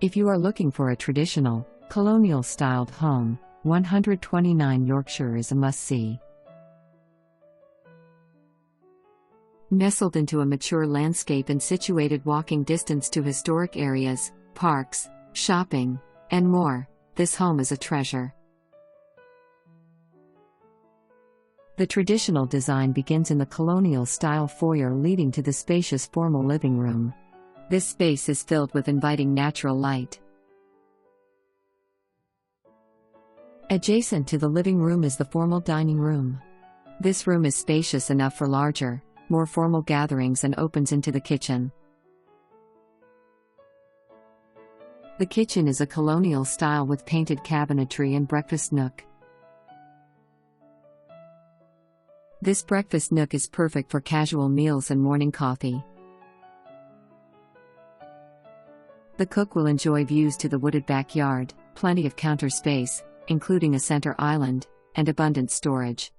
If you are looking for a traditional, colonial-styled home, 129 Yorkshire is a must-see. Nestled into a mature landscape and situated walking distance to historic areas, parks, shopping, and more, this home is a treasure. The traditional design begins in the colonial-style foyer leading to the spacious formal living room. This space is filled with inviting natural light. Adjacent to the living room is the formal dining room. This room is spacious enough for larger, more formal gatherings and opens into the kitchen. The kitchen is a colonial style with painted cabinetry and breakfast nook. This breakfast nook is perfect for casual meals and morning coffee. The cook will enjoy views to the wooded backyard, plenty of counter space, including a center island, and abundant storage.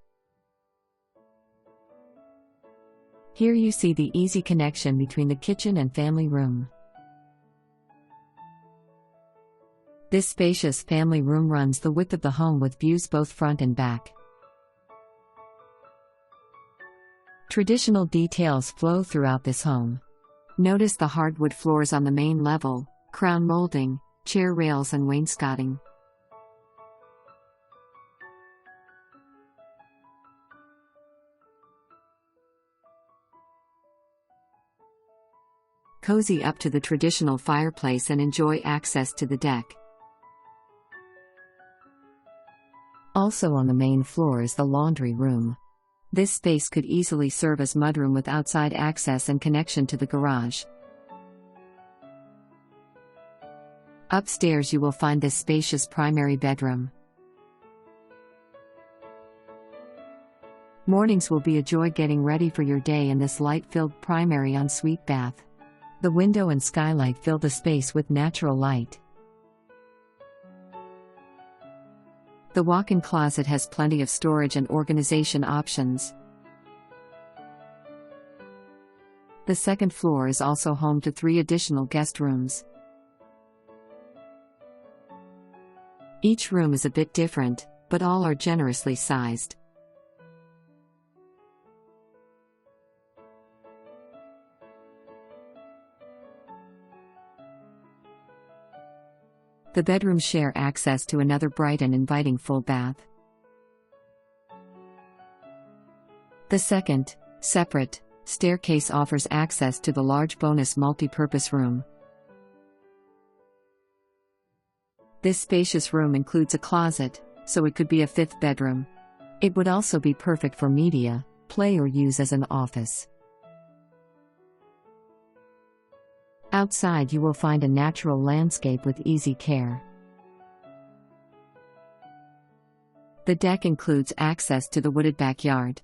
Here you see the easy connection between the kitchen and family room. This spacious family room runs the width of the home with views both front and back. Traditional details flow throughout this home. Notice the hardwood floors on the main level, crown molding, chair rails and wainscoting. Cozy up to the traditional fireplace and enjoy access to the deck. Also on the main floor is the laundry room. This space could easily serve as mudroom with outside access and connection to the garage. Upstairs you will find this spacious primary bedroom. Mornings will be a joy getting ready for your day in this light-filled primary ensuite bath. The window and skylight fill the space with natural light. The walk-in closet has plenty of storage and organization options. The second floor is also home to 3 additional guest rooms. Each room is a bit different, but all are generously sized. The bedrooms share access to another bright and inviting full bath. The second, separate, staircase offers access to the large bonus multi-purpose room. This spacious room includes a closet, so it could be a 5th bedroom. It would also be perfect for media, play or use as an office. Outside you will find a natural landscape with easy care. The deck includes access to the wooded backyard.